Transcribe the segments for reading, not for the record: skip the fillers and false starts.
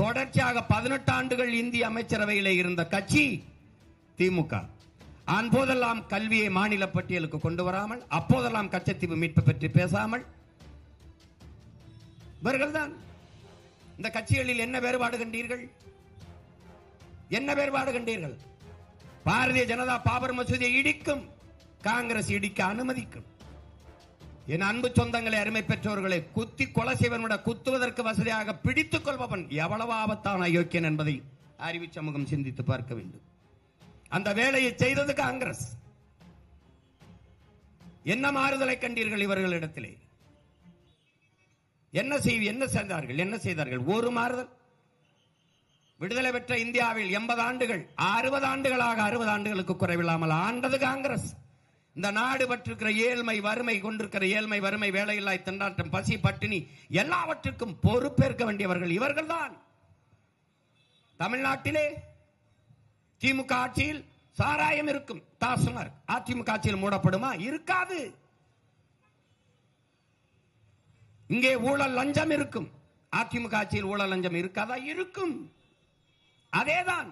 தொடர்ச்சியாக 18 ஆண்டுகள் இந்திய அமைச்சரவையில் இருந்த கட்சி திமுக. அப்போதெல்லாம் கல்வியை மாநில பட்டியலுக்கு கொண்டு வராமல், அப்போதெல்லாம் கச்சத்தீவு மீட்பு பற்றி பேசாமல், இவர்கள்தான். இந்த கட்சிகளில் என்ன வேறுபாடு கண்டீர்கள்? என்ன வேறுபாடு கண்டீர்கள்? பாரதிய ஜனதா பாபர் மசூதியை இடிக்கும், காங்கிரஸ் இடிக்க அனுமதிக்கும். என் அன்பு சொந்தங்களை, அருமை பெற்றோர்களை, குத்தி கொலை செய்வன் குத்துவதற்கு வசதியாக பிடித்துக் கொள்பவன் எவ்வளவு ஆபத்தான அயோக்கியன் என்பதை அறிவு சமூகம் சிந்தித்து பார்க்க வேண்டும். அந்த வேலையை செய்தது காங்கிரஸ். என்ன மாறுதலை கண்டீர்கள் இவர்களிடத்திலே? என்ன செய்தார்கள்? ஒரு மாறுதல். விடுதலை பெற்ற இந்தியாவில் 80 ஆண்டுகள், 60 ஆண்டுகளாக 60 ஆண்டுகளுக்கு குறைவில்லாமல் ஆண்டது காங்கிரஸ். இந்த நாடு பற்றிருக்கிற ஏழ்மை, வறுமை, கொண்டிருக்கிற ஏழ்மை, வறுமை, வேலையில்லா திண்டாட்டம், பசி, பட்டினி எல்லாவற்றுக்கும் பொறுப்பேற்க வேண்டியவர்கள் இவர்கள்தான். தமிழ்நாட்டிலே திமுக ஆட்சியில் சாராயம் இருக்கும், டாஸ்மாக். அதிமுக ஆட்சியில் மூடப்படுமா? இருக்காது. இங்கே ஊழல் லஞ்சம் இருக்கும், அதிமுக ஆட்சியில் ஊழல் லஞ்சம் இருக்காதா? இருக்கும். அதேதான்.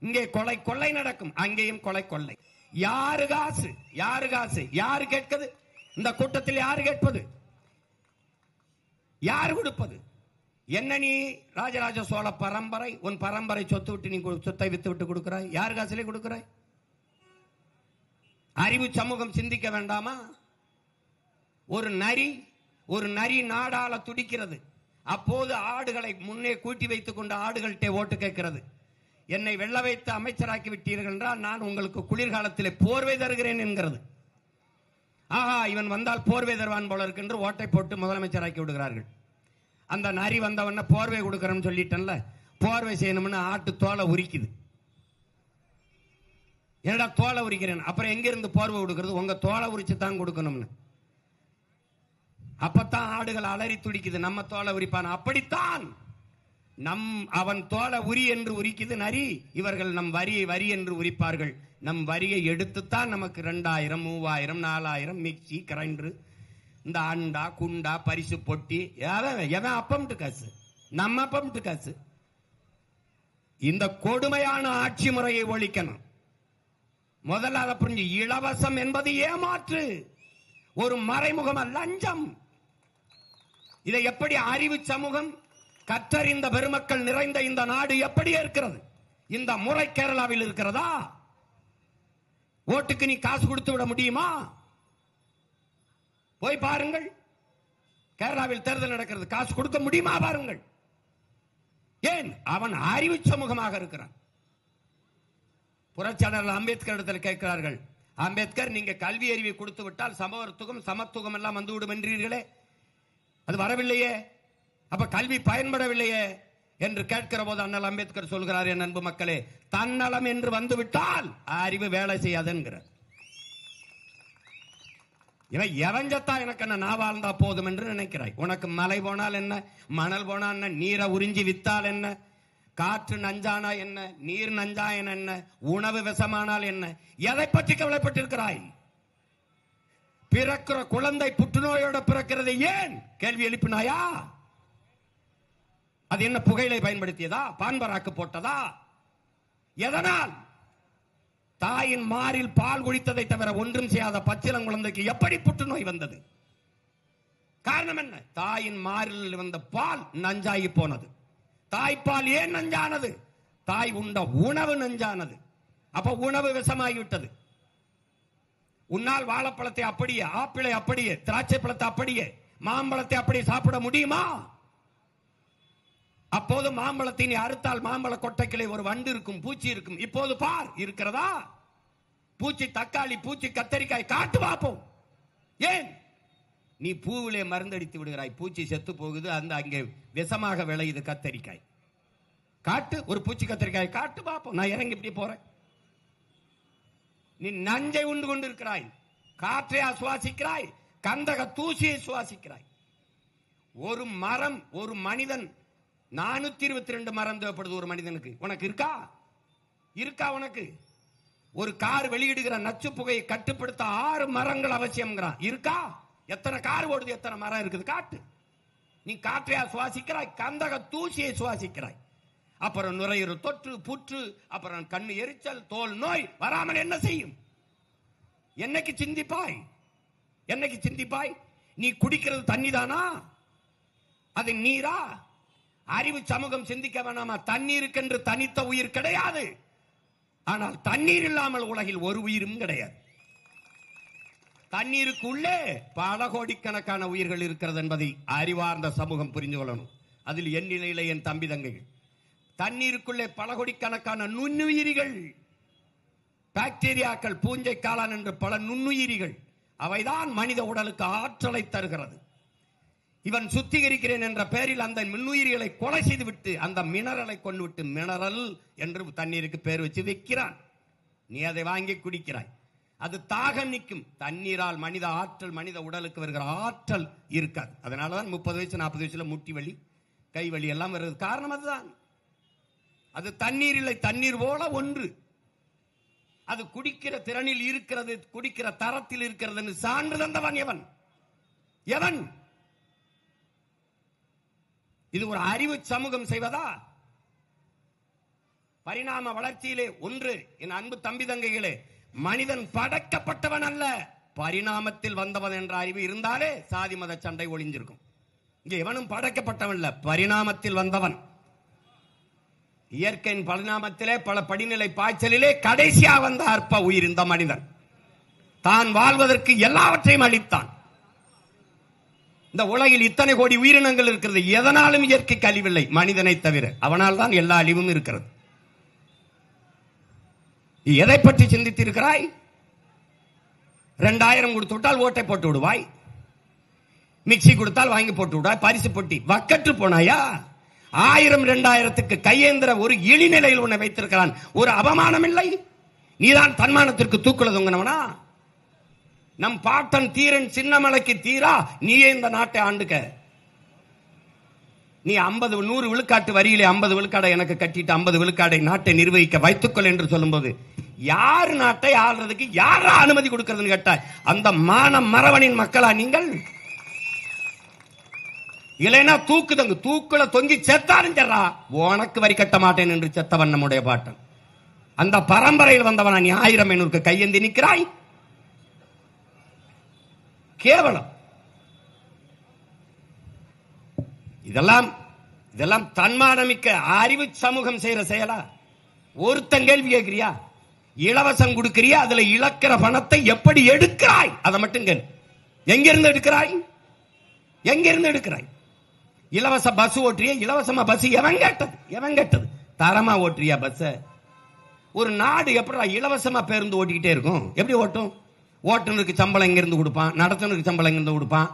இங்கே கொலை கொள்ளை நடக்கும், அங்கேயும் கொலை கொள்ளை. யாரு காசு? யாரு கேட்கிறது? இந்த கூட்டத்தில் யாரு கேட்பது? யார் கொடுப்பது? என்ன நீ ராஜராஜ சோழ பரம்பரை, உன் பரம்பரை சொத்து விட்டு நீ சொத்தை வித்து விட்டு கொடுக்கிறாய்? யார் காசிலே கொடுக்கிறாய்? அறிவு சமூகம் சிந்திக்க வேண்டாமா? ஒரு நரி நாடால துடிக்கிறது. அப்போது ஆடுகளை முன்னே கூட்டி வைத்துக் கொண்டு ஆடுகள்கிட்ட ஓட்டு கேட்கிறது. என்னை வெள்ள வைத்து அமைச்சராக்கி விட்டீர்கள் என்றால் நான் உங்களுக்கு குளிர்காலத்திலே போர்வை தருகிறேன் என்கிறது. ஆஹா, இவன் வந்தால் போர்வை தருவான் போல இருக்கு என்று ஓட்டை போட்டு முதலமைச்சராக்கி விடுகிறார்கள். அந்த நரி வந்தவன போர்வை கொடுக்கறேன்னு சொல்லிட்டேன்ல, போர்வை செய்யணும்னு ஆட்டு தோலை உரிக்குது. என்னடா தோலை உரிக்கிறேன்? அப்புறம் எங்கிருந்து போர்வை கொடுக்கிறது? உங்க தோலை உரிச்சு தான் கொடுக்கணும்னு. அப்பத்தான் ஆடுகள் அலறி துடிக்குது, நம்ம தோலை உரிப்பான். அப்படித்தான் அவன் தோலை உரி என்று உரிக்குது நரி. இவர்கள் நம் வரி என்று உரிப்பார்கள். நம் வரியை எடுத்துத்தான் நமக்கு 2000, 3000, 4000 மிக்சி, கிரைண்டர், இந்த அண்டா, குண்டா, பரிசு பொட்டி, எவன் அப்பம்ட்டு காசு? நம்ம அப்பம்ட்டு காசு. இந்த கொடுமையான ஆட்சி முறையை ஒழிக்கணும். முதல்ல அதை புரிஞ்சு. இலவசம் என்பது ஏமாற்று, ஒரு மறைமுகம், லஞ்சம். இதை எப்படி அறிவு சமூகம், கற்றறிந்த பெருமக்கள் நிறைந்த இந்த நாடு எப்படி இருக்கிறது? இந்த முறை கேரளாவில் இருக்கிறதா? ஓட்டுக்கு நீ காசு கொடுத்து விட முடியுமா? போய் பாருங்கள். கேரளாவில் தேர்தல் நடக்கிறது, காசு கொடுக்க முடியுமா? பாருங்கள். ஏன்? அவன் அறிவு சமூகமாக இருக்கிறான். புரட்சியாளர் அம்பேத்கர் இடத்தில் கேட்கிறார்கள், அம்பேத்கர், நீங்க கல்வி அறிவை கொடுத்து விட்டால் சமத்துவம் சமத்துவம் எல்லாம் வந்துவிடும் என்றீர்களே, அது வரவில்லையே, அப்ப கல்வி பயன்படவில்லையே என்று கேட்கிற போது அண்ணல் அம்பேத்கர் சொல்கிறார், என் அன்பு மக்களே, தன்னலம் என்று வந்துவிட்டால் அறிவு வேலை செய்யாது என்கிறார். இவன் எவஞ்சத்தா எனக்கு என்ன, நான் வாழ்ந்தா போதும் என்று நினைக்கிறாய். உனக்கு மலை போனால் என்ன, மணல் போனால் என்ன, நீரை உறிஞ்சி வித்தால் என்ன, காற்று நஞ்சானா என்ன, நீர் நஞ்சா என்ன, உணவு விஷமானால் என்ன, எதை பற்றி கவலைப்பட்டிருக்கிறாய்? பிறக்கிற குழந்தை புற்றுநோயோட பிறக்கிறது ஏன்? கேள்வி எழுப்பினாயா? அது என்ன, புகையிலை பயன்படுத்தியதா? பான்பராக்கு போட்டதா? எதனால்? தாயின் மாரில் பால் குடித்ததை தவிர ஒன்றும் செய்யாத பச்சிளம் குழந்தைக்கு எப்படி புற்றுநோய் வந்தது? காரணம் என்ன? தாயின் மாரில் வந்த பால் நஞ்சாகி போனது. தாய்ப்பால் ஏன் நஞ்சானது? தாய் உண்ட உணவு நஞ்சானது. அப்ப உணவு விஷமாகிவிட்டது. உன்னால் வாழைப்பழத்தை அப்படியே, ஆப்பிளை அப்படியே, திராட்சை பழத்தை அப்படியே, மாம்பழத்தை அப்படியே சாப்பிட முடியுமா? அப்போது மாம்பழத்தை நீ அறுத்தால் மாம்பழ கொட்டைக்கிளை ஒரு வண்டு இருக்கும், பூச்சி இருக்கும். இப்போது பார், இருக்கிறதா? பூச்சி தக்காளி, பூச்சி கத்தரிக்காய் காட்டு பார்ப்போம். ஏன்? நீ பூவிலே மருந்தடித்து விடுகிறாய், பூச்சி செத்து போகுது, அந்த அங்கே விஷமாக விளையுது கத்தரிக்காய். காட்டு, ஒரு பூச்சி கத்தரிக்காய் காட்டு பார்ப்போம். நான் இறங்கி இப்படி போறேன். நீ நஞ்சை உண்டு கொண்டிருக்கிறாய், காற்றை சுவாசிக்கிறாய், கந்தக தூசியை சுவாசிக்கிறாய். ஒரு மரம், ஒரு மனிதன் 422 மரம் தேவைப்படுது ஒரு மனிதனுக்கு. உனக்கு இருக்கா? உனக்கு? ஒரு கார் வெளியிடுகிற நச்சு புகையை கட்டுப்படுத்த 6 மரங்கள் அவசியம் இருக்கா? எத்தனை கார் ஓடுது, எத்தனை மரம் இருக்குது? காட்டு. நீ காற்றையா சுவாசிக்கிறாய்? கந்தக தூசியை சுவாசிக்கிறாய். அப்புறம் நுரையீரல் தொற்று, புற்று, அப்புறம் கண்ணு எரிச்சல், தோல் நோய் வராமல் என்ன செய்யும்? என்னைக்கு சிந்திப்பாய்? என்னைக்கு சிந்திப்பாய்? நீ குடிக்கிறது தண்ணி தானா? அது நீரா? அறிவு சமூகம் சிந்திக்க வேணாமா? தண்ணீருக்கென்று தனித்த உயிர் கிடையாது. ஆனால் தண்ணீர் இல்லாமல் உலகில் ஒரு உயிரும் கிடையாது. தண்ணீருக்குள்ளே பல கோடிக்கணக்கான உயிர்கள் இருக்கிறது என்பதை அறிவார்ந்த சமூகம் புரிந்து கொள்ளணும். அதில் என் நிலையில என் தம்பி தங்கைகள், தண்ணீருக்குள்ளே பல கோடிக்கணக்கான நுண்ணுயிரிகள், பாக்டீரியாக்கள், பூஞ்சை காளான் என்று பல நுண்ணுயிரிகள், அவைதான் மனித உடலுக்கு ஆற்றலை தருகிறது. இவன் சுத்திகரிக்கிறேன் என்ற பெயரில் அந்த நுண்ணுயிரிகளை கொலை செய்துவிட்டு அந்த மினரலை கொண்டு விட்டு மினரல் என்று தண்ணீருக்கு பேர் வச்சு வைக்கிறான். நீ அதை வாங்கி குடிக்கிறாய். அது தாகம் நிற்கும். தண்ணீரால் மனித ஆற்றல், மனித உடலுக்கு வருகிற ஆற்றல் இருக்காது. அதனாலதான் 30 வயசு 40 வயசுல முட்டி வலி, கை வலி எல்லாம் வருது. காரணம் அதுதான். அது தண்ணீர் இல்லை, தண்ணீர் போல ஒன்று. அது குடிக்கிற திறனில் இருக்கிறது, குடிக்கிற தரத்தில் இருக்கிறது என்று சான்று தந்தவன் எவன்? எவன்? இது ஒரு அறிவு சமூகம் செய்வதா? பரிணாம வளர்ச்சியிலே ஒன்று, என் அன்பு தம்பி தங்கைகளே, மனிதன் படைக்கப்பட்டவன் அல்ல, பரிணாமத்தில் வந்தவன் என்ற அறிவு இருந்தாலே சாதி மத சண்டை ஒளிஞ்சிருக்கும். இங்க எவனும் படைக்கப்பட்டவன் இல்ல, பரிணாமத்தில் வந்தவன். இயற்கையின் பரிணாமத்திலே பல படிநிலை பாய்ச்சலிலே கடைசியா வந்த அற்ப உயிர் இந்த மனிதன். தான் வாழ்வதற்கு எல்லாவற்றையும் அளித்தான். இந்த உலகில் இத்தனை கோடி உயிரினங்கள் இருக்கிறது. எதனாலும் இயற்கைக்கு அழிவில்லை, மனிதனை தவிர. அவனால் தான் எல்லா அழிவும் இருக்கிறது. எதை பற்றி சிந்தித்திருக்கிறாய்? 2000 கொடுத்து விட்டால் ஓட்டை போட்டு விடுவாய், மிக்சி கொடுத்தால் வாங்கி போட்டு விடுவாய், பரிசு பொட்டி வக்கற்று போனாயா? 1000 2000க்கு கையேந்திர ஒரு இழிநிலையில் உன்னை வைத்திருக்கிறான். ஒரு அவமானம் இல்லை? நீதான் தன்மானத்திற்கு தூக்குல தொங்கினவனா? நம் பாட்டன் தீரன் சின்னமலைக்கு தீரா நீயே இந்த நாட்டை ஆண்டுக்க. நீ 50 100 விழுக்காட்டு வரியிலே 50 விழுக்காடை எனக்கு கட்டிட்டு 50 விழுக்காடை நாட்டை நிர்வகிக்க வைத்துக்கொள் என்று சொல்லும்போது யார் நாட்டை ஆள்றதுக்கு யாரா அனுமதி கொடுக்கிறதுன்னு கேட்டா அந்த மான மரவனின் மக்களா நீங்கள்? இல்லைன்னா தூக்குதங்க, தூக்குல தொங்கி செத்தாலும் சரா உனக்கு வரி கட்ட மாட்டேன் என்று செத்தவன் நம்முடைய பாட்டன். அந்த பரம்பரையில் வந்தவனா நீ 1000 500 கையேந்தி நிற்கிறாய்? கேவலம். இதெல்லாம் தன்மானமிக்க அறிவு சமூகம் செய்யற செயலா? ஒருத்தன் கேள்வி கேட்கிறியா? இலவசம் கொடுக்கிறியா? அதுல இழக்கிற பணத்தை எப்படி எடுக்கிறாய்? அதை மட்டும் கேள். எங்கிருந்து எடுக்கிறாய்? எங்கிருந்து எடுக்கிறாய்? இலவச பஸ் ஓட்டுறியா? இலவசமா பஸ் எவன் கேட்டது? எவன் கேட்டது? தரமா ஓட்டுறியா பஸ்? ஒரு நாடு எப்படி இலவசமா பேருந்து ஓட்டிக்கிட்டே இருக்கும்? எப்படி ஓட்டும்? ஓட்டுநருக்கு சம்பளம் எங்கிருந்து கொடுப்பான், நடத்துனருக்கு சம்பளம் எங்கிருந்து கொடுப்பான்,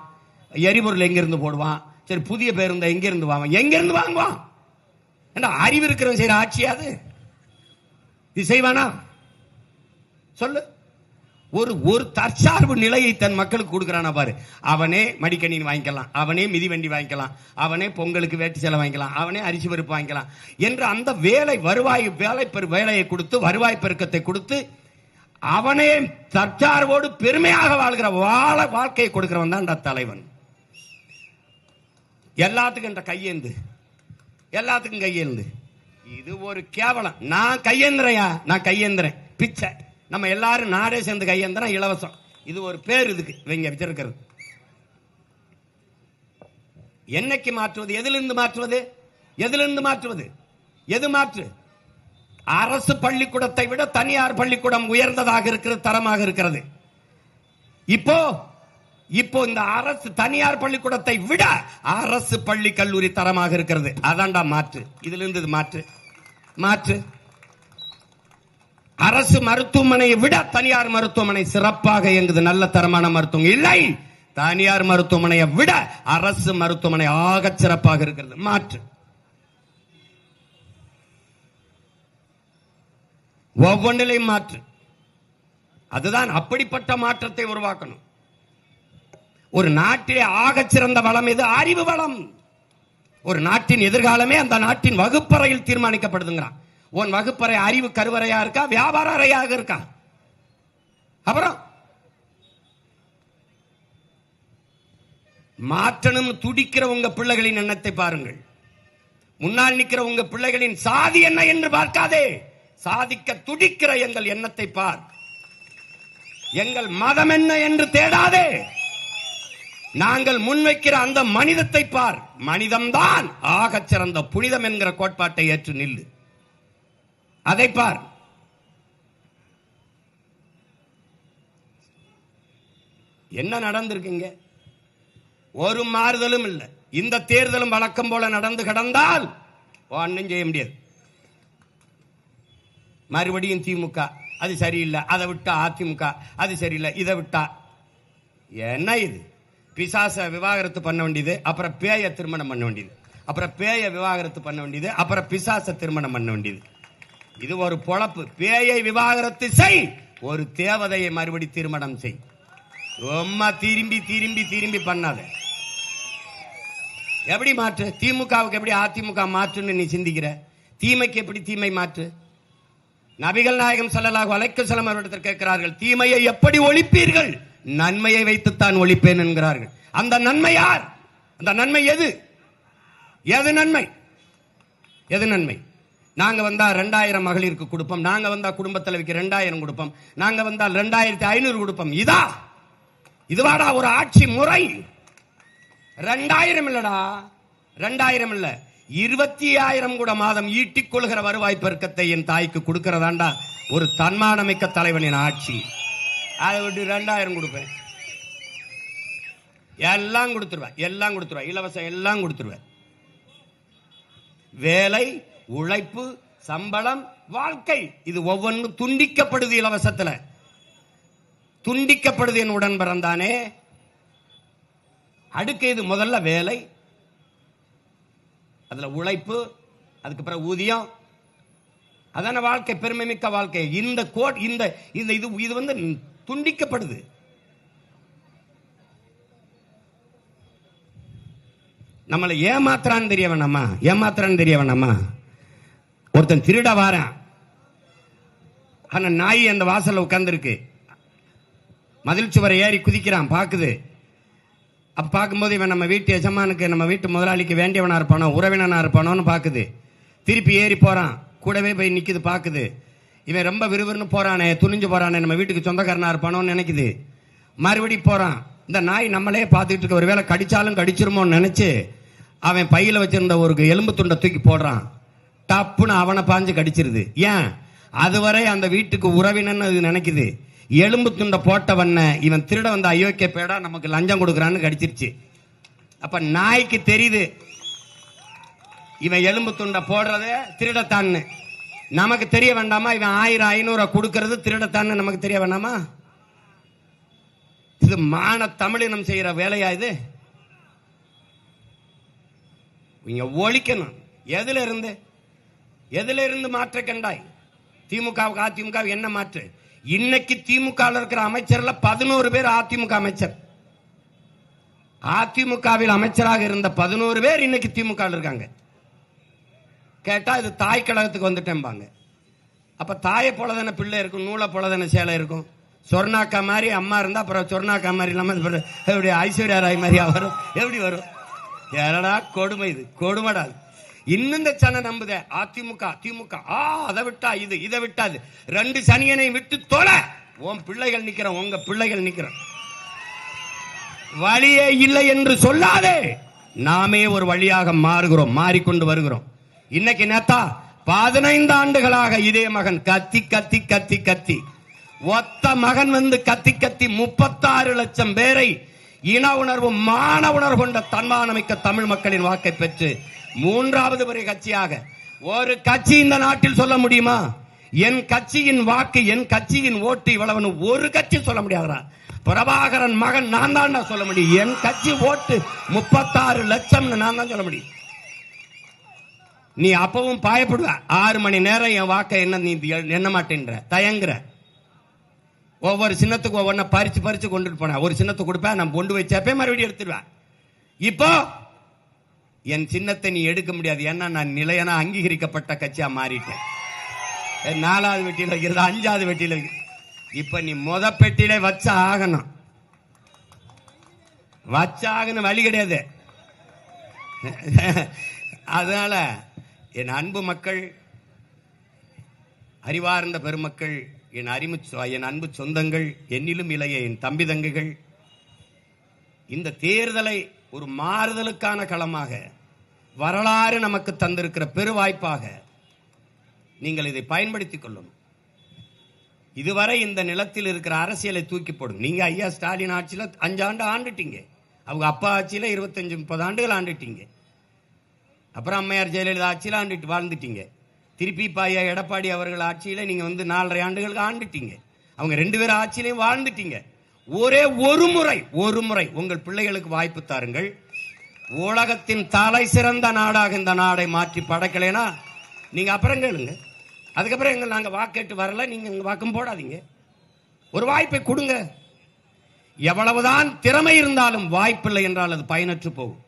எரிபொருள் எங்கிருந்து போடுவான், சரி புதிய பேருந்து எங்கிருந்து வாங்குவான், எங்கிருந்து வாங்குவான்? அறிவு இருக்கிறவன் செய்யற ஆட்சியாது இது செய்வானா? சொல்லு. ஒரு தற்சார்பு நிலையை தன் மக்களுக்கு கொடுக்கிறானா பாரு. அவனே மடிக்கணினி வாங்கிக்கலாம், அவனே மிதிவண்டி வாங்கிக்கலாம், அவனே பொங்கலுக்கு வேட்டி சேலை வாங்கிக்கலாம், அவனே அரிசி பருப்பு வாங்கிக்கலாம் என்று அந்த வேலையை கொடுத்து வருவாய் பெருக்கத்தை கொடுத்து அவனே தற்சார்போடு பெருமையாக வாழ்கிற வாழ்க்கையை கொடுக்கிறவன் தான் தலைவன். எல்லாத்துக்கும் என்ற கையேந்து, எல்லாத்துக்கும் கையேந்து. இது ஒரு கேவலம். நான் கையேந்திரையா? நான் கையேந்திரன் பிச்சை. நம்ம எல்லாரும் நாடே சேர்ந்து கையேந்திரம் இலவசம். இது ஒரு பேர் இதுக்கு இவங்க வச்சிருக்கிறது. என்னைக்கு மாற்றுவது? எதிலிருந்து மாற்றுவது? எதிலிருந்து மாற்றுவது? எது மாற்று? அரசு பள்ளிக்கூடத்தை விட தனியார் பள்ளிக்கூடம் உயர்ந்ததாக இருக்கிறது, தரமாக இருக்கிறது. இப்போ இந்த அரசு தனியார் பள்ளிக்கூடத்தை விட அரசு பள்ளி கல்லூரி தரமாக இருக்கிறது. அதான்டா மாற்று. இதுல இருந்து மாற்று மாற்று. அரசு மருத்துவமனையை விட தனியார் மருத்துவமனை சிறப்பாக இயங்குது, நல்ல தரமான மருத்துவம் இல்லை. தனியார் மருத்துவமனையை விட அரசு மருத்துவமனை ஆக சிறப்பாக இருக்கிறது. மாற்று. ஒவ்வொன்றிலையும் மாற்று. அதுதான் அப்படிப்பட்ட மாற்றத்தை உருவாக்கணும். ஒரு நாட்டிலே ஆக சிறந்த வளம் எது? அறிவு வளம். ஒரு நாட்டின் எதிர்காலமே அந்த நாட்டின் வகுப்பறையில் தீர்மானிக்கப்படுதுங்கிறான். உன் வகுப்பறை அறிவு கருவறையா இருக்கா, வியாபார அறையாக இருக்கா? அப்புறம் மாற்றணும் துடிக்கிற உங்க பிள்ளைகளின் எண்ணத்தை பாருங்கள். முன்னால் நிற்கிற உங்க பிள்ளைகளின் சாதி என்ன என்று பார்க்காதே, சாதிக்க துடிக்கிற எங்கள் எண்ணத்தை பார். எங்கள் மதம் என்ன என்று தேடாதே, நாங்கள் முன்வைக்கிற அந்த மனிதத்தை பார். மனிதம்தான் ஆகச் சிறந்த புனிதம் என்கிற கோட்பாட்டை ஏற்று நில்லு, அதை பார். என்ன நடந்திருக்குங்க? ஒரு மாறுதலும் இல்லை. இந்த தேர்தலும் வழக்கம் போல நடந்து கடந்தால் ஒன்னும் செய்ய முடியாது. மறுபடியும் திமுக அது சரியில்லை, அதை விட்டா அதிமுக அது சரியில்லை, இதை விட்டா என்ன இது? பிசாச விவாகரத்து பண்ண வேண்டியது, அப்புறம் பேய திருமணம் பண்ண வேண்டியது, அப்புறம் பேய விவாகரத்து பண்ண வேண்டியது, அப்புறம் பிசாச திருமணம் பண்ண வேண்டியது. இது ஒரு பொழப்பு. பேயை விவாகரத்து செய், ஒரு தேவதையை மறுபடி திருமணம் செய். ரொம்ப திரும்பி திரும்பி திரும்பி பண்ணாத. எப்படி மாற்று? திமுகவுக்கு எப்படி அதிமுக மாற்றுன்னு நீ சிந்திக்கிற? தீமைக்கு எப்படி தீமை மாற்று? நபிகள் நாயகம் ஸல்லல்லாஹு அலைஹி வஸல்லம் அவர்களிடத்தில் கேட்கிறார்கள், தீமையை எப்படி ஒழிப்பீர்கள்? நன்மையை வைத்துத்தான் ஒழிப்பேன் என்கிறார்கள். அந்த நன்மை யார்? அந்த நன்மை எது? எது நன்மை? எது நன்மை? நாங்க வந்தா 2000 மகளிருக்கு கொடுப்போம், நாங்க வந்தா குடும்ப தலைவிக்கு 2000 கொடுப்போம், நாங்க வந்தால் 2500 கொடுப்போம். இதுவாடா ஒரு ஆட்சி முறை? 2000 இல்லடா, 2000 இல்ல, 20000 கூட மாதம் ஈட்டிக் கொள்கிற வருவாய் பெருக்கத்தை என் தாய்க்கு கொடுக்கிறதாண்டா ஒரு தன்மானமிக்க தலைவனின் ஆட்சி. அதை விட்டு 2000 கொடுப்பேன், எல்லாம் கொடுத்துருவேன், எல்லாம் கொடுத்துருவேன், இலவசம் எல்லாம் கொடுத்துருவேன். வேலை, உழைப்பு, சம்பளம், வாழ்க்கை, இது ஒவ்வொன்றும் துண்டிக்கப்படுது. இலவசத்துல துண்டிக்கப்படுது. என் உடன் பிறந்தானே. அடுக்கு இது முதல்ல வேலை, அதுல உழைப்பு, அதுக்கு பிறகு ஊதியம், அதான வாழ்க்கை, பெருமை மிக்க வாழ்க்கை. இந்த கோட் இந்த இது வந்து துண்டிக்கப்படுது. நம்மளை ஏமாத்துறான்னு தெரிய வேணாமா? ஏமாத்துறான்னு தெரிய வேணாமா? ஒருத்தன் திருட வாரான், ஆனா நாய் அந்த வாசல்ல உட்கார்ந்துருக்கு, மதில் சுவரை ஏறி குதிக்கிறான், பாக்குது. அப்ப பார்க்கும்போது இவன் நம்ம வீட்டு எஜமானுக்கு, நம்ம வீட்டு முதலாளிக்கு வேண்டியவனா இருப்பானோ, உறவினனா இருப்பானோன்னு பாக்குது. திருப்பி ஏறி போறான், கூடவே போய் நிக்குது, பாக்குது. இவன் ரொம்ப விறுவிறுன்னு போறானே, துணிஞ்சு போறானே, நம்ம வீட்டுக்கு சொந்தக்காரனா இருப்பானோன்னு நினைக்குது. மறுபடி போறான். இந்த நாய் நம்மளே பார்த்துட்டு இருக்க, ஒருவேளை கடிச்சாலும் கடிச்சிருமோன்னு நினைச்சு அவன் பையில வச்சிருந்த ஒரு எலும்பு துண்டை தூக்கி போடுறான். டப்புன்னு அவனை பாஞ்சு கடிச்சிருது. ஏன்? அதுவரை அந்த வீட்டுக்கு உறவினன்னு அது நினைக்குது. எலும்பு துண்டை போட்டவன இவன் திருட வந்த அயோக்கிய பேடா நமக்கு லஞ்சம் கொடுக்கறான்னு கடிச்சிருச்சு. அப்ப நாய்க்கு தெரியுது இவன் எலும்பு துண்டை போடுறத திருடத்தான்னு. நமக்கு தெரிய வேண்டாமா? இவன் 1000 500 கொடுக்கறது திருடத்தான்னு நமக்கு தெரிய வேண்டாமா? இது மான தமிழினம் செய்யற வேலையா? இது நீங்க ஒழிக்கணும். எதுல இருந்து மாற்ற கண்டாய்? திமுகவுக்கு அதிமுக என்ன மாற்று? இன்னைக்கு திமுக இருக்கிற அமைச்சர்ல 11 பேர் அதிமுக அமைச்சர். அதிமுகவில் அமைச்சராக இருந்த 11 பேர் இன்னைக்கு திமுக இருக்காங்க. கேட்டா இது தாய் கழகத்துக்கு வந்துட்டேன்பாங்க. அப்ப தாயை போலதான பிள்ளை இருக்கும், நூலை போலதான சேலை இருக்கும். சொர்ணாக்கா மாதிரி அம்மா இருந்தா அப்புறம் சொர்ணாக்கா மாதிரி இல்லாம எப்படி ஐஸ்வர்யா ராய் மாதிரி வரும்? எப்படி வரும்? ஏடா கொடுமை, இது கொடுமைடா. இன்னும் இந்த சனை நம்புத அதிமுக திமுக, அதை விட்டா இது, இதை விட்டா இது. 2 சனியனை விட்டு தொலை. உன் பிள்ளைகள் நிக்கிற, உங்க பிள்ளைகள் நிக்கிற. வழியே இல்லை என்று சொல்லாதே. நாமே ஒரு வழியாக மாறுகிறோம், மாறிக்கொண்டு வருகிறோம். இன்னைக்கு நேத்தா 15 ஆண்டுகளாக இதே மகன் கத்தி கத்தி கத்தி கத்தி, ஒத்த மகன் வந்து கத்தி கத்தி 36 லட்சம் பேரை இன உணர்வு, மான உணர்வு கொண்ட தன்மானமிக்க தமிழ் மக்களின் வாக்கை பெற்று 3வது பெரிய கட்சியாக ஒரு கட்சி இந்த நாட்டில் சொல்ல முடியுமா? என் கட்சியின் வாக்கு, என் கட்சியின் ஓட்டு இவ்வளவுன்னு ஒரு கட்சி சொல்ல முடியாதா? பிரபாகரன் மகன் நான் தான் சொல்ல முடியும். என் கட்சி ஓட்டு 36 லட்சம் நான் தான் சொல்ல முடியும். நீ அப்பவும் பாயப்படுவ. 6 மணி நேரம் என் வாக்கை என்ன நீ எண்ண மாட்டேன்ற, தயங்குற. ஒவ்வொரு சின்னத்துக்கு ஒவ்வொன்ன பறிச்சு பறிச்சு கொண்டுட்டு போன. ஒரு சின்னத்தை கொடுப்பேன், நான் கொண்டு வச்சப்பே மறுபடியும் எடுத்துருவேன். இப்போ என் சின்னத்தை நீ எடுக்க முடியாது. ஏன்னா நான் நிலையான அங்கீகரிக்கப்பட்ட கட்சியா மாறிட்டேன். 4வது வெட்டியில வைக்கிறது, 5வது வெட்டியில வைக்கிறது. இப்ப நீ பெட்டியில வச்ச ஆகணும். வச்சாகன்னு வழி கிடையாது. அதனால என் அன்பு மக்கள், அறிவார்ந்த பெருமக்கள், என் அன்பு சொந்தங்கள், என்னிலும் இளைய என் தம்பி தங்கைகள், இந்த தேர்தலை ஒரு மாறுதலுக்கான களமாக, வரலாறு நமக்கு தந்திருக்கிற பெருவாய்ப்பாக நீங்கள் இதை பயன்படுத்திக் கொள்ளணும். இதுவரை இந்த நிலத்தில் இருக்கிற அரசியலை தூக்கி போடும். நீங்க ஐயா ஸ்டாலின் ஆட்சியில் 5 ஆண்டு ஆண்டுட்டீங்க, அவங்க அப்பா ஆட்சியில் 25-30 ஆண்டுகள் ஆண்டுட்டீங்க, அப்புறம் அம்மையார் ஜெயலலிதா ஆட்சியில் ஆண்டுட்டு வாழ்ந்துட்டீங்க, திருப்பி ஐயா எடப்பாடி அவர்கள் ஆட்சியில் நீங்க 4.5 ஆண்டுகளுக்கு ஆண்டுட்டீங்க, அவங்க 2 பேர் ஆட்சியிலையும் வாழ்ந்துட்டீங்க. ஒரே ஒரு முறை உங்கள் பிள்ளைகளுக்கு வாய்ப்பு தாருங்கள். உலகத்தின் தலை சிறந்த நாடாக இந்த நாடை மாற்றி படைக்கலைனா நீங்க அப்புறம் கேளுங்க. அதுக்கப்புறம் நாங்க வாக்கேட்டு வரல, நீங்க வாக்கம் போடாதீங்க. ஒரு வாய்ப்பை கொடுங்க. எவ்வளவுதான் திறமை இருந்தாலும் வாய்ப்பில்லை என்றால் அது பயனற்று போகும்.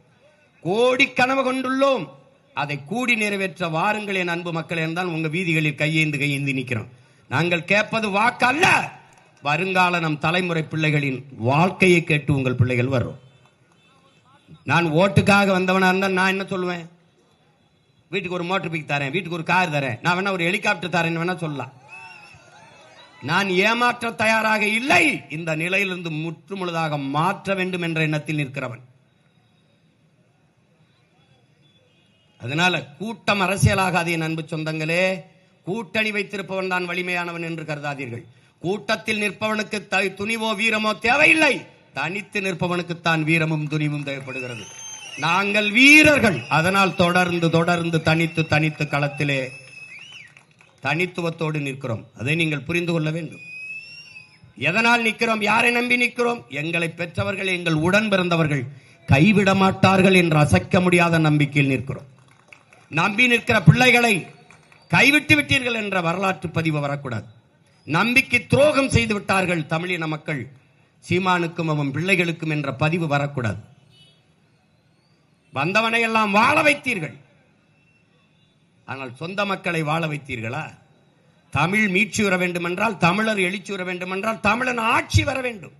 கோடி கனவு கொண்டுள்ளோம், அதை கூடி நிறைவேற்ற வாருங்கள் என் அன்பு மக்கள் என்றால் உங்க வீதிகளில் கையேந்தி நிற்கிறோம். நாங்கள் கேட்பது வாக்கு அல்ல, வருங்கால நம் தலைமுறை பிள்ளைகளின் வாழ்க்கையை கேட்டு உங்கள் பிள்ளைகள் வரும். நான் ஓட்டுக்காக வந்தவனா இருந்தால் நான் என்ன சொல்லுவேன்? வீட்டுக்கு ஒரு மோட்டர் பைக் தரேன், வீட்டுக்கு ஒரு கார் தரேன், நான் வேணா ஒரு ஹெலிகாப்டர் தரேன் வேணா சொல்லலாம். நான் ஏமாற்ற தயாராக இல்லை. இந்த நிலையிலிருந்து முற்றுமுழுதாக மாற்ற வேண்டும் என்ற எண்ணத்தில் நிற்கிறவன். அதனால கூட்டம் அரசியலாகாது என் அன்பு சொந்தங்களே. கூட்டணி வைத்திருப்பவன் தான் வலிமையானவன் என்று கருதாதீர்கள். கூட்டத்தில் நிற்பவனுக்கு துணிவோ வீரமோ தேவையில்லை, தனித்து நிற்பவனுக்குத்தான் வீரமும் துணிவும் தேவைப்படுகிறது. நாங்கள் வீரர்கள், அதனால் தொடர்ந்து தனித்து களத்திலே தனித்துவத்தோடு நிற்கிறோம். அதை நீங்கள் புரிந்து கொள்ள வேண்டும். எதனால் நிற்கிறோம்? யாரை நம்பி நிற்கிறோம்? எங்களை பெற்றவர்கள், எங்கள் உடன் பிறந்தவர்கள் கைவிட மாட்டார்கள் என்ற அசைக்க முடியாத நம்பிக்கையில் நிற்கிறோம். நம்பி நிற்கிற பிள்ளைகளை கைவிட்டு விட்டீர்கள் என்ற வரலாற்று பதிவு வரக்கூடாது. நம்பிக்கை துரோகம் செய்து விட்டார்கள் தமிழின மக்கள் சீமானுக்கும் அவன் பிள்ளைகளுக்கும் என்ற பதிவு வரக்கூடாது. வந்தவனை எல்லாம் வாழ வைத்தீர்கள், ஆனால் சொந்த மக்களை வாழ வைத்தீர்களா? தமிழ் மீட்சி வர வேண்டும் என்றால், தமிழர் எழுச்சி வர வேண்டும் என்றால் தமிழன் ஆட்சி வர வேண்டும்.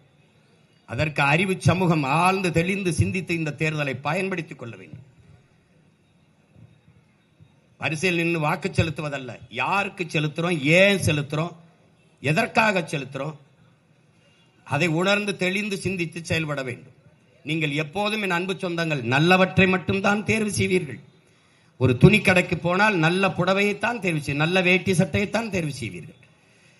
அதற்கு அறிவு சமூகம் ஆழ்ந்து தெளிந்து சிந்தித்து இந்த தேர்தலை பயன்படுத்திக் கொள்ள வேண்டும். வரிசையில் நின்று வாக்கு செலுத்துவதல்ல, யாருக்கு செலுத்துறோம், ஏன் செலுத்துறோம், எதற்காக செலுத்துறோம், அதை உணர்ந்து தெளிந்து சிந்தித்து செயல்பட வேண்டும். நீங்கள் எப்போதும் என் அன்பு சொந்தங்கள் நல்லவற்றை மட்டும்தான் தேர்வு செய்வீர்கள். ஒரு துணி கடைக்கு போனால் நல்ல புடவையைத்தான் தேர்வு செய்வீர்கள், நல்ல வேட்டி சட்டையைத்தான் தேர்வு செய்வீர்கள்.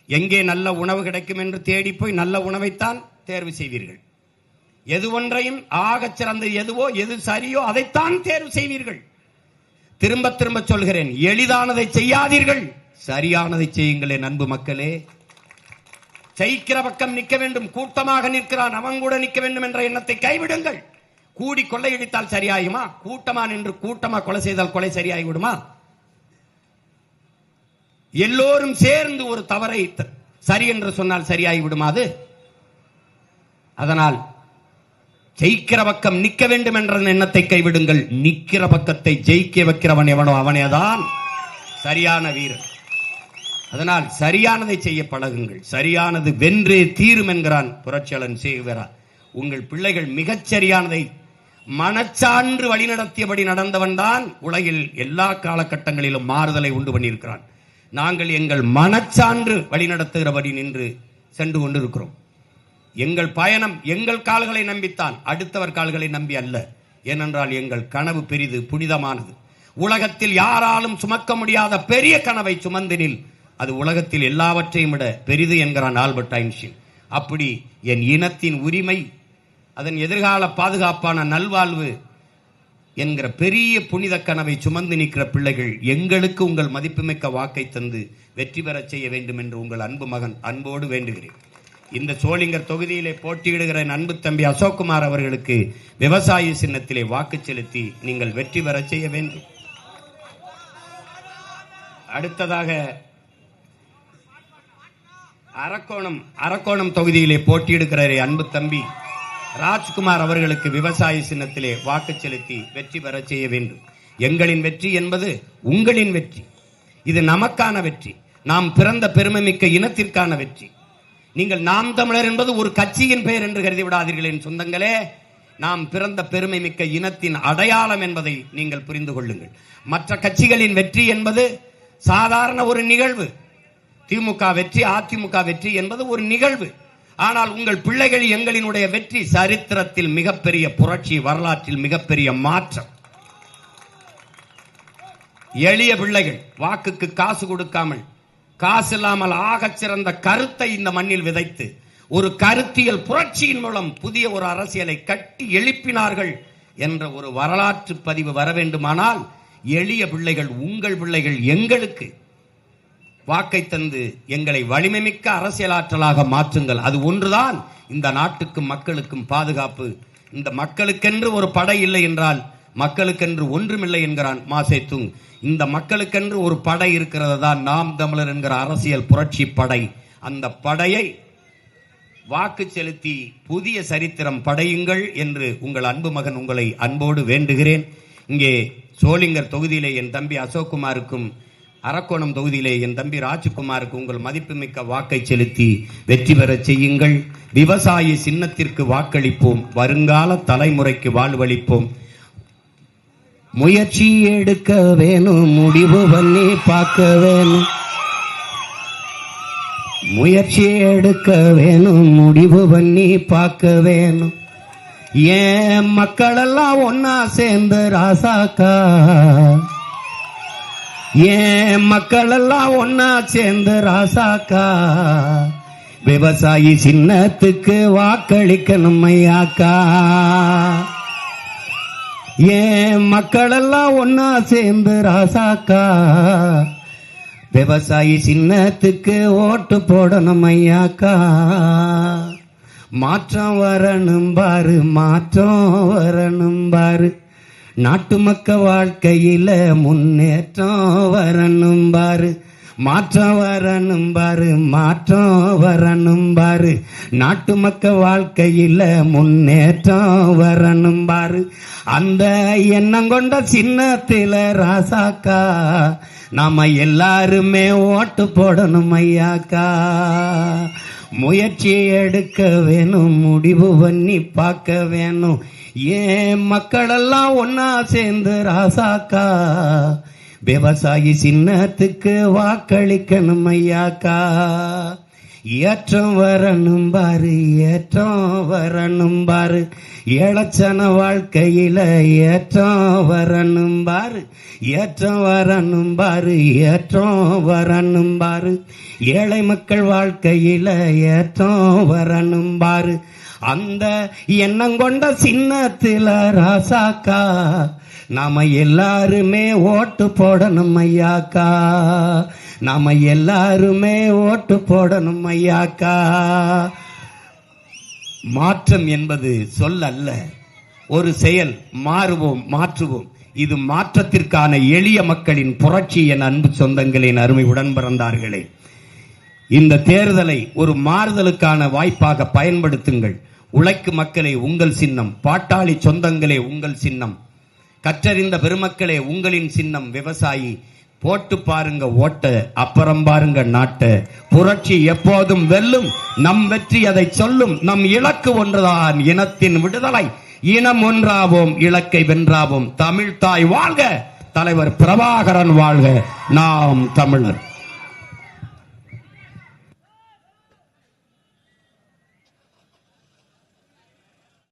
எங்கே நல்ல உணவு கிடைக்கும் என்று தேடி போய் நல்ல உணவைத்தான் தேர்வு செய்வீர்கள். எது ஒன்றையும் ஆகச் சிறந்த எதுவோ, எது சரியோ அதைத்தான் தேர்வு செய்வீர்கள். திரும்ப திரும்ப சொல்கிறேன், எளிதானதை செய்யாதீர்கள், சரியானதை செய்யுங்கள் என் அன்பு மக்களே. ஜெயிக்கிற பக்கம் நிற்க வேண்டும், கூட்டமாக நிற்கிறான் அவன் கூட நிற்க வேண்டும் என்ற எண்ணத்தை கைவிடுங்கள். கூடி கொள்ளையடித்தால் சரியாயுமா? கூட்டமா நின்று கூட்டமா கொலை செய்தால் கொலை சரியாகிவிடுமா? எல்லோரும் சேர்ந்து ஒரு தவறை சரி என்று சொன்னால் சரியாகிவிடுமா அது? அதனால் ஜெயிக்கிற பக்கம் நிற்க வேண்டும் என்ற எண்ணத்தை கைவிடுங்கள். நிற்கிற பக்கத்தை ஜெயிக்க வைக்கிறவன் எவனோ அவனேதான் சரியான வீரன். அதனால் சரியானதை செய்ய பழகுங்கள். சரியானது வென்றே தீரும் என்கிறான் புரட்சியாளன் சேகுவேரா. உங்கள் பிள்ளைகள் மிகச் சரியானதை மனச்சான்று வழிநடத்தியபடி நடந்தவன் தான் உலகில் எல்லா காலகட்டங்களிலும் மாறுதலை உண்டு பண்ணியிருக்கிறான். நாங்கள் எங்கள் மனச்சான்று வழிநடத்துகிறபடி நின்று சென்று கொண்டிருக்கிறோம். எங்கள் பயணம் எங்கள் கால்களை நம்பித்தான், அடுத்தவர் கால்களை நம்பி அல்ல. ஏனென்றால் எங்கள் கனவு பெரிது, புனிதமானது. உலகத்தில் யாராலும் சுமக்க முடியாத பெரிய கனவை சுமந்தினில் அது உலகத்தில் எல்லாவற்றையும் விட பெரிது என்கிறான் ஆல்பர்ட் ஐன்ஸ்டீன். அப்படி என் இனத்தின் உரிமை, அதன் எதிர்கால பாதுகாப்பான நல்வாழ்வு என்கிற பெரிய புனித கனவை சுமந்து நிற்கிற பிள்ளைகள் எங்களுக்கு உங்கள் மதிப்புமிக்க வாக்கை தந்து வெற்றி பெற செய்ய வேண்டும் என்று உங்கள் அன்பு மகன் அன்போடு வேண்டுகிறேன். இந்த சோளிங்கர் தொகுதியிலே போட்டியிடுகிற அன்பு தம்பி அசோக்குமார் அவர்களுக்கு விவசாய சின்னத்திலே வாக்கு செலுத்தி நீங்கள் வெற்றி பெற செய்ய வேண்டும். அடுத்ததாக அரக்கோணம் தொகுதியிலே போட்டியிடுகிற அன்பு தம்பி ராஜ்குமார் அவர்களுக்கு விவசாய சின்னத்திலே வாக்கு செலுத்தி வெற்றி பெற செய்ய வேண்டும். எங்களின் வெற்றி என்பது உங்களின் வெற்றி. இது நமக்கான வெற்றி, நாம் பிறந்த பெருமைமிக்க இனத்திற்கான வெற்றி. நீங்கள் நாம் தமிழர் என்பது ஒரு கட்சியின் பெயர் என்று கருதி விடாதீர்கள் என் சொந்தங்களே. நாம் பிறந்த பெருமை மிக்க இனத்தின் அடையாளம் என்பதை நீங்கள் புரிந்து கொள்ளுங்கள். மற்ற கட்சிகளின் வெற்றி என்பது சாதாரண ஒரு நிகழ்வு. திமுக வெற்றி, அதிமுக வெற்றி என்பது ஒரு நிகழ்வு. ஆனால் உங்கள் பிள்ளைகள் எங்களினுடைய வெற்றி சரித்திரத்தில் மிகப்பெரிய புரட்சி, வரலாற்றில் மிகப்பெரிய மாற்றம். எளிய பிள்ளைகள் வாக்குக்கு காசு கொடுக்காமல், காசு இல்லாமல் ஆகச் சிறந்த கருத்தை இந்த மண்ணில் விதைத்து ஒரு கருத்தியல் புரட்சியின் மூலம் புதிய ஒரு அரசியலை கட்டி எழுப்பினார்கள் என்ற ஒரு வரலாற்று பதிவு வர வேண்டுமானால் எளிய பிள்ளைகள், உங்கள் பிள்ளைகள் எங்களுக்கு வாக்கை தந்து எங்களை வலிமைமிக்க அரசியலாற்றலாக மாற்றுங்கள். அது ஒன்றுதான் இந்த நாட்டுக்கும் மக்களுக்கும் பாதுகாப்பு. இந்த மக்களுக்கென்று ஒரு படை இல்லை என்றால் மக்களுக்கென்று ஒன்றுமில்லை என்கிறான் மாசேத்துங். இந்த மக்களுக்கென்று ஒரு படை இருக்கிறது தான் நாம் தமிழர் என்கிற அரசியல் புரட்சி படை. அந்த படையை வாக்கு செலுத்தி புதிய சரித்திரம் படையுங்கள் என்று உங்கள் அன்பு மகன் உங்களை அன்போடு வேண்டுகிறேன். இங்கே சோளிங்கர் தொகுதியிலே என் தம்பி அசோக்குமாருக்கும், அரக்கோணம் தொகுதியிலே என் தம்பி ராஜ்குமாருக்கு உங்கள் மதிப்புமிக்க வாக்கை செலுத்தி வெற்றி பெற செய்யுங்கள். விவசாயி சின்னத்திற்கு வாக்களிப்போம், வருங்கால தலைமுறைக்கு வாழ்வளிப்போம். முயற்சி எடுக்க வேணும், முடிவு பண்ணி பார்க்க வேணும். முயற்சி எடுக்க வேணும், முடிவு பண்ணி பார்க்க வேணும். ஏன் மக்கள் எல்லாம் ஒன்னா சேர்ந்து ராசாக்கா, ஏன் மக்கள் எல்லாம் ஒன்னா சேர்ந்து ராசாக்கா, விவசாயி சின்னத்துக்கு வாக்களிக்கணும் ஐயாக்கா. ஏன் மக்கள் எல்லாம் ஒன்னா சேர்ந்து ராசாக்கா, விவசாயி சின்னத்துக்கு ஓட்டு போடணும் ஐயாக்கா. மாற்றம் வரணும் பாரு, மாற்றம் வரணும் பாரு, நாட்டு மக்க வாழ்க்கையில முன்னேற்றம் வரணும் பாரு. மாற்றம் வரணும் பாரு, மாற்றம் வரணும் பாரு, நாட்டு மக்க வாழ்க்கையில முன்னேற்றம் வரணும் பாரு. அந்த எண்ணம் கொண்ட சின்னத்தில ராசாக்கா நாம எல்லாருமே ஓட்டு போடணும் ஐயாக்கா. முயற்சி எடுக்க வேணும், முடிவு பண்ணி பார்க்க வேணும். ஏன் மக்கள் எல்லாம் ஒன்னா சேர்ந்து ராசாக்கா, விவசாயி சின்னத்துக்கு வாக்களிக்கணும் ஐயாக்கா. ஏற்றம் வரணும் பாரு, ஏற்றம் வரணும் பாரு, ஏழச்சன வாழ்க்கையில ஏற்றம் வரணும் பாரு, ஏற்றம் வரணும் பாரு, ஏற்றம் வரணும் பாரு, ஏழை மக்கள் வாழ்க்கையில ஏற்றம் வரணும் பாரு. அந்த எண்ணம் கொண்ட சின்னத்தில ராசாக்கா நாம எல்லாருமே ஓட்டு போடணும் ஐயாக்கா. நாம எல்லாருமே ஓட்டு போடணும் ஐயாக்கா. மாற்றம் என்பது சொல் அல்ல, ஒரு செயல். மாறுவோம், மாற்றுவோம். இது மாற்றத்திற்கான எளிய மக்களின் புரட்சி. என் அன்பு சொந்தங்களே, அருமை உடன் பிறந்தார்களே, இந்த தேர்தலை ஒரு மாறுதலுக்கான வாய்ப்பாக பயன்படுத்துங்கள். உழைக்கும் மக்களே உங்கள் சின்னம், பாட்டாளி சொந்தங்களே உங்கள் சின்னம், கற்றறிந்த பெருமக்களே உங்களின் சின்னம் விவசாயி. போட்டு பாருங்க ஓட்ட, அப்புறம் பாருங்க நாட்ட. புரட்சி எப்போதும் வெல்லும், நம் வெற்றி அதை சொல்லும். நம் இலக்கு ஒன்றுதான், இனத்தின் விடுதலை. இனம் ஒன்றாவோம், இலக்கை வென்றாவோம். தமிழ் தாய் வாழ்க, தலைவர் பிரபாகரன் வாழ்க, நாம் தமிழர்.